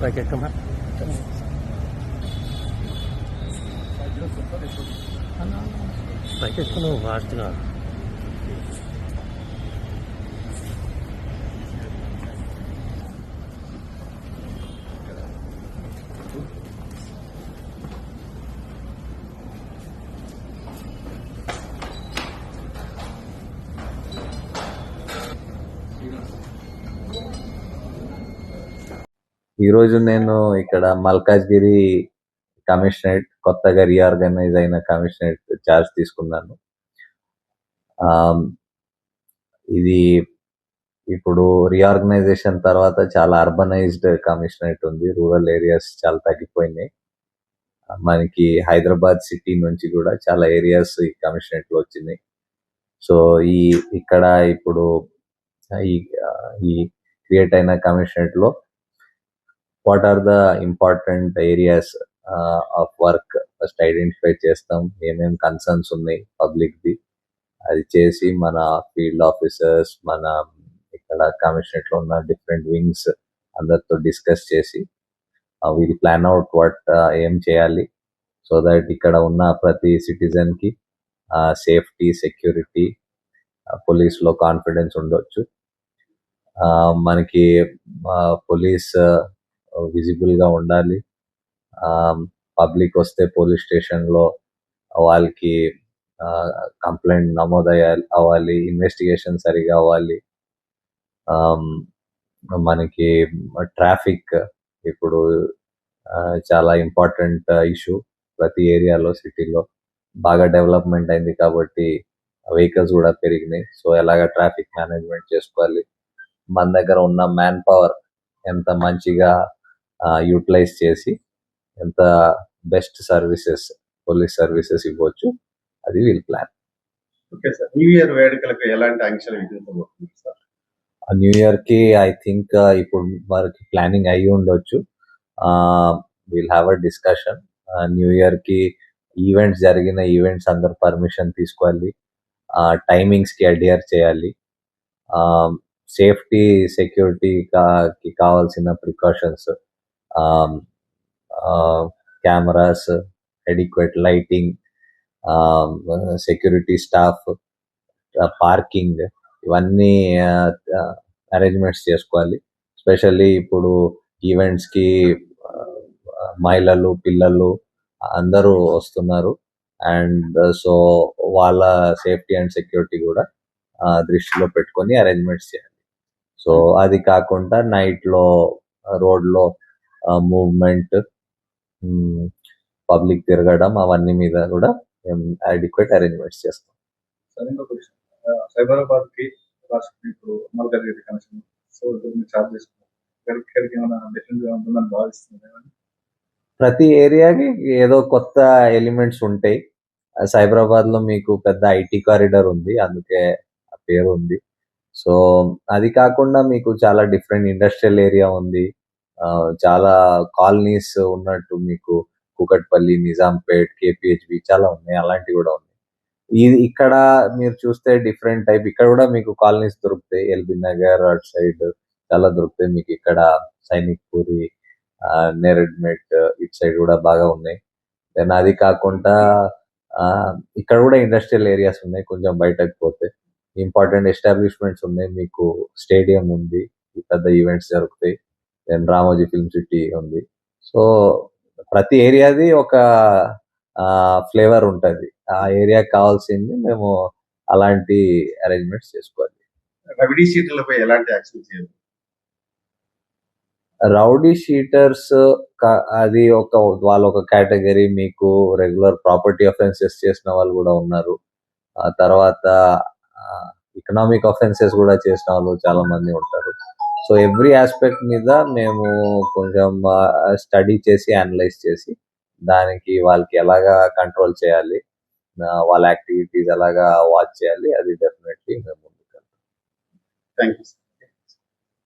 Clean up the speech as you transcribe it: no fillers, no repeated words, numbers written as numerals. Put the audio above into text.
Packet कम packet को fast का ఈరోజు నేను ఇక్కడ మల్కాజ్గిరి కమిషనరేట్ కొత్తగా రీఆర్గనైజ్ అయిన కమిషనరేట్ చార్జ్ తీసుకున్నాను. ఇది ఇప్పుడు రీఆర్గనైజేషన్ తర్వాత చాలా అర్బనైజ్డ్ కమిషనరేట్ ఉంది. రూరల్ ఏరియాస్ చాలా తగ్గిపోయినాయి. మనకి హైదరాబాద్ సిటీ నుంచి కూడా చాలా ఏరియాస్ ఈ కమిషనరేట్ లో వచ్చినాయి. సో ఇక్కడ ఇప్పుడు ఈ క్రియేట్ అయిన కమిషనరేట్ లో what are the important areas of work first identify చేస్తాం. ఏమేం కన్సర్న్స్ ఉన్నాయి పబ్లిక్ ది, అది చేసి మన ఫీల్డ్ ఆఫీసర్స్, మన ఇక్కడ కమిషనరేట్ లో ఉన్న డిఫరెంట్ వింగ్స్ అందరితో డిస్కస్ చేసి వీల్ ప్లాన్ అవుట్ వాట్ ఏం చేయాలి సో దట్ ఇక్కడ ఉన్న ప్రతి సిటిజన్ కి సేఫ్టీ, సెక్యూరిటీ, పోలీస్ లో కాన్ఫిడెన్స్ ఉండొచ్చు. మనకి పోలీస్ విజిబుల్ గా ఉండాలి. పబ్లిక్ వస్తే పోలీస్ స్టేషన్ లో వాళ్ళకి కంప్లైంట్ నమోదు అవ్వాలి, ఇన్వెస్టిగేషన్ సరిగా అవ్వాలి. మనకి ట్రాఫిక్ ఇప్పుడు చాలా ఇంపార్టెంట్ ఇష్యూ. ప్రతి ఏరియాలో సిటీలో బాగా డెవలప్మెంట్ అయింది కాబట్టి వెహికల్స్ కూడా పెరిగినాయి. సో ఎలాగ ట్రాఫిక్ మేనేజ్మెంట్ చేసుకోవాలి, మన దగ్గర ఉన్న మ్యాన్ పవర్ ఎంత మంచిగా యూటిలైజ్ చేసి ఎంత బెస్ట్ సర్వీసెస్, పోలీస్ సర్వీసెస్ ఇవ్వచ్చు, అది wheel plan. Okay sir, new year వేడుకలకు ఎలాంటి ఆంక్షలు విధించబోతుంది సార్? న్యూ ఇయర్ కి ఐ థింక్ ఇప్పుడు మనకి ప్లానింగ్ అయ్యి ఉండొచ్చు. Will have a discussion. New year కి ఈవెంట్స్ జరిగిన ఈవెంట్స్ అందరు పర్మిషన్ తీసుకోవాలి, టైమింగ్స్ కి అడ్హియర్ చేయాలి. సేఫ్టీ, సెక్యూరిటీకి కావాల్సిన precautions, cameras, adequate lighting, security staff, parking, ఇవన్నీ అరేంజ్మెంట్స్ చేసుకోవాలి. స్పెషల్లీ ఇప్పుడు ఈవెంట్స్ కి మహిళలు, పిల్లలు అందరూ వస్తున్నారు. అండ్ సో వాళ్ళ సేఫ్టీ అండ్ సెక్యూరిటీ కూడా దృష్టిలో పెట్టుకొని అరేంజ్మెంట్స్ చేయాలి. సో అది కాకుండా నైట్ లో రోడ్ లో మూవ్మెంట్, పబ్లిక్ తిరగడం, అవన్నీ మీద కూడా మేము అడిక్వేట్ అరేంజ్మెంట్స్ చేస్తాం. సైబరాబాద్ కి ఇప్పుడు మల్కాజ్గిరి కనెక్షన్, సో చార్జ్ చేసుకున్నాం, ప్రతి ఏరియాకి ఏదో కొత్త ఎలిమెంట్స్ ఉంటాయి. సైబరాబాద్ లో మీకు పెద్ద ఐటీ కారిడార్ ఉంది, అందుకే ఆ పేరు ఉంది. సో అది కాకుండా మీకు చాలా డిఫరెంట్ ఇండస్ట్రియల్ ఏరియా ఉంది, చాలా కాలనీస్ ఉన్నట్టు మీకు కూకట్పల్లి, నిజాంపేట్, కేపీహెచ్బి చాలా ఉన్నాయి, అలాంటివి కూడా ఉన్నాయి. ఇక్కడ మీరు చూస్తే డిఫరెంట్ టైప్, ఇక్కడ కూడా మీకు కాలనీస్ దొరుకుతాయి. ఎల్బీ నగర్ అటు సైడ్ చాలా దొరుకుతాయి మీకు. ఇక్కడ సైనిక్ పూరి, నేరెడ్మెట్ ఇటు సైడ్ కూడా బాగా ఉన్నాయి. దెన్ అది కాకుండా ఇక్కడ కూడా ఇండస్ట్రియల్ ఏరియాస్ ఉన్నాయి. కొంచెం బయటకు పోతే ఇంపార్టెంట్ ఎస్టాబ్లిష్మెంట్స్ ఉన్నాయి. మీకు స్టేడియం ఉంది, పెద్ద ఈవెంట్స్ జరుగుతాయి. దెన్ రామోజీ ఫిల్మ్ సిటీ ఉంది. సో ప్రతి ఏరియాది ఒక ఫ్లేవర్ ఉంటుంది. ఆ ఏరియాకి కావాల్సింది మేము అలాంటి అరేంజ్మెంట్స్ చేసుకోవాలి. రౌడీ షీటర్లపై ఎలాంటి యాక్షన్ చేయాలి? రౌడీ షీటర్స్ అది వాళ్ళ ఒక కేటగిరీ. మీకు రెగ్యులర్ ప్రాపర్టీ అఫెన్సెస్ చేసిన వాళ్ళు కూడా ఉన్నారు. తర్వాత ఎకనామిక్ అఫెన్సెస్ కూడా చేసిన వాళ్ళు చాలా మంది ఉంటారు. సో ఎవ్రీ ఆస్పెక్ట్ మీద మేము కొంచెం స్టడీ చేసి, అనలైజ్ చేసి దానికి వాళ్ళకి ఎలాగా కంట్రోల్ చేయాలి, వాళ్ళ యాక్టివిటీస్ ఎలాగా వాచ్ చేయాలి, అది డెఫినెట్లీ మేము ముందుకు వెళ్తాం. Thank you.